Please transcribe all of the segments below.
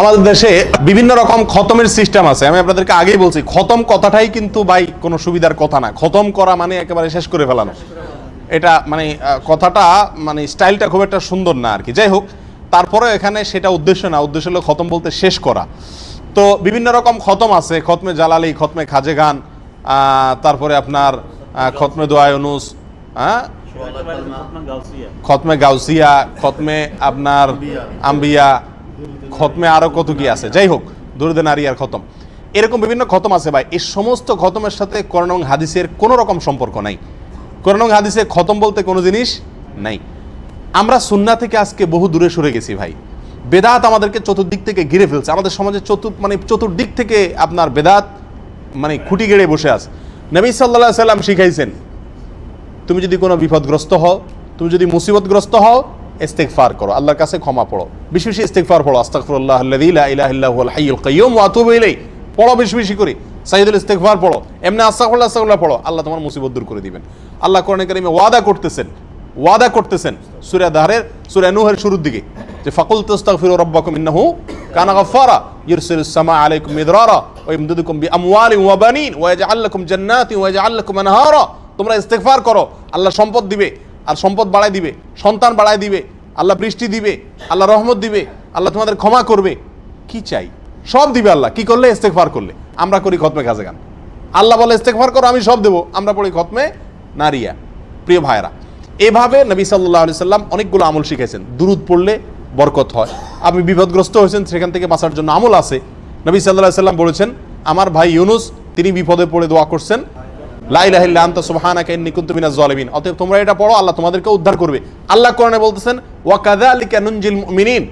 আমাদের দেশে বিভিন্ন রকম খতমের সিস্টেম আছে। আমি আপনাদেরকে আগেই বলছি, খতম কথাটাই কিন্তু ভাই কোনো সুবিধার কথা না। খতম করা মানে একেবারে শেষ করে ফেলানো, এটা মানে কথাটা মানে স্টাইলটা খুব একটা সুন্দর না আর কি। যাই হোক, তারপরে এখানে সেটা উদ্দেশ্য না, উদ্দেশ্য হলো খতম বলতে শেষ করা। তো বিভিন্ন রকম খতম আছে, খতমে জালালি, খতমে খাজেগান, তারপরে আপনার খতমে দোয়া ইউনুস, খতমে গাউসিয়া, খতমে আপনার আম্বিয়া, খতমে আরো কত কি আছে। যাই হোক, দুরুদে নারিয়ার খতম, এরকম বিভিন্ন খতম আছে ভাই। এই সমস্ত খতমের সাথে কোরআন এবং হাদিসের কোনো রকম সম্পর্ক নাই। কোরআন এবং হাদিসে খতম বলতে কোনো জিনিস নাই। আমরা সুন্নাহ থেকে আজকে বহু দূরে সরে গেছি ভাই। বেদাত আমাদেরকে চতুর্দিক থেকে ঘিরে ফেলছে। আমাদের সমাজে চতুর্দিক থেকে আপনার বেদাত মানে খুঁটি গেড়ে বসে আছে। নবী সাল্লাল্লাহু আলাইহি সাল্লাম শিখাইছেন, তুমি যদি কোনো বিপদগ্রস্ত হও, তুমি যদি মুসিবতগ্রস্ত হও, ইস্তেগফার করো, আল্লাহর কাছে ক্ষমা পড়ো, বেশি বেশি ইস্তেগফার পড়ো। আস্তাগফিরুল্লাহ আল্লাযী লা ইলাহা ইল্লা হুয়াল হাইয়ুল কাইয়্যুম ওয়া আতুবু ইলাইহি পড়ো, বেশি বেশি করে সাইয়্যিদুল ইস্তেগফার পড়ো, এমনি আস্তাগফিরুল্লাহ আস্তাগফিরুল্লাহ পড়ো, আল্লাহ তোমার মুসিবত দূর করে দিবেন। আল্লাহ কোরআনে কারীমে ওয়াদা করতেছেন সূরা দাহরের সূরা নূহের শুরুর দিকে, যে ফাকুল তাস্তাগফিরু রাব্বাকুম ইন্নাহু কানা গাফফারা ইউরসিলুস সামা আলাইকুম মিদরারা ওয়া ইয়ামদুদুকুম বিআমওয়ালিন ওয়া বানিন ওয়া ইয়াজআল লাকুম জান্নাতিন ওয়া ইয়াজআল লাকুম আনহারা। তোমরা ইস্তেগফার করো, আল্লাহ সম্পদ দিবে, আর সম্পদ বাড়ায় দিবে, সন্তান বাড়ায় দিবে, আল্লাহ বৃষ্টি দিবে, আল্লাহ রহমত দিবে, আল্লাহ তোমাদের ক্ষমা করবে। কি চাই সব দিবে আল্লাহ, কি করলে? ইস্তেগফার করলে। আমরা করি খতমে খাজেগান। আল্লাহ বলে ইস্তেগফার করো, আমি সব দেবো, আমরা পড়ি খতমে নারিয়া। প্রিয় ভাইরা, এভাবে নবী সাল্লাল্লাহু আলাইহি সাল্লাম অনেকগুলো আমল শিখাইছেন। দুরুদ পড়লে বরকত হয়। আপনি বিপদগ্রস্ত হয়েছেন, সেখান থেকে বাঁচার জন্য আমল আছে। নবী সাল্লাল্লাহু আলাইহি সাল্লাম বলেছেন, আমার ভাই ইউনুস তিনি বিপদে পড়ে দোয়া করছেন, লা ইলাহা ইল্লা আনতা সুবহানাকা ইন্নী কুনতু মিনাজ জালিমিন। অতএব তোমরা এটা পড়ো, আল্লাহ তোমাদেরকে উদ্ধার করবে। আল্লাহ কোরআনে বলতেছেন, ওয়া কাযালিকা নুনজিল মুমিনিন,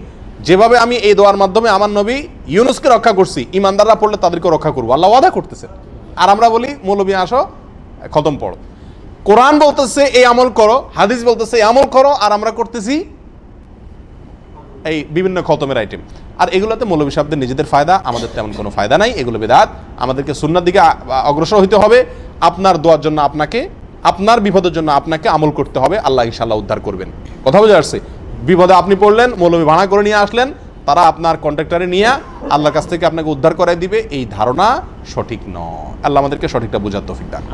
যেভাবে আমি এই দোয়ার মাধ্যমে আমার নবী ইউনুসকে রক্ষা করছি, ঈমানদাররা পড়লে তাদেরকে রক্ষা করব, আল্লাহ ওয়াদা করতেছেন। আর আমরা বলি মৌলবী আসো খতম পড়ো। কোরআন বলতেছে এই আমল করো, হাদিস বলতেছে এই আমল করো, আর আমরা করতেছি এই বিভিন্ন খতমের আইটেম। আর এগুলোতে মৌলবী সাহেবদের নিজেদের ফায়দা, আমাদের তেমন কোনো ফায়দা নাই। এগুলো বেদাত। আমাদেরকে সুন্নাহর দিকে অগ্রসর হইতে হবে। আপনার দোয়ার জন্য আপনাকে, আপনার বিপদের জন্য আপনাকে আমল করতে হবে, আল্লাহ ইনশাআল্লাহ উদ্ধার করবেন। কথা বোঝা যাচ্ছে? বিপদে আপনি পড়লেন, মৌলবী ভাড়া করে নিয়ে আসলেন, তারা আপনার কন্ট্রাক্টরে নিয়ে আল্লাহর কাছ থেকে আপনাকে উদ্ধার করাই দিবে, এই ধারণা সঠিক নয়। আল্লাহ আমাদেরকে সঠিকটা বোঝার তৌফিক দান।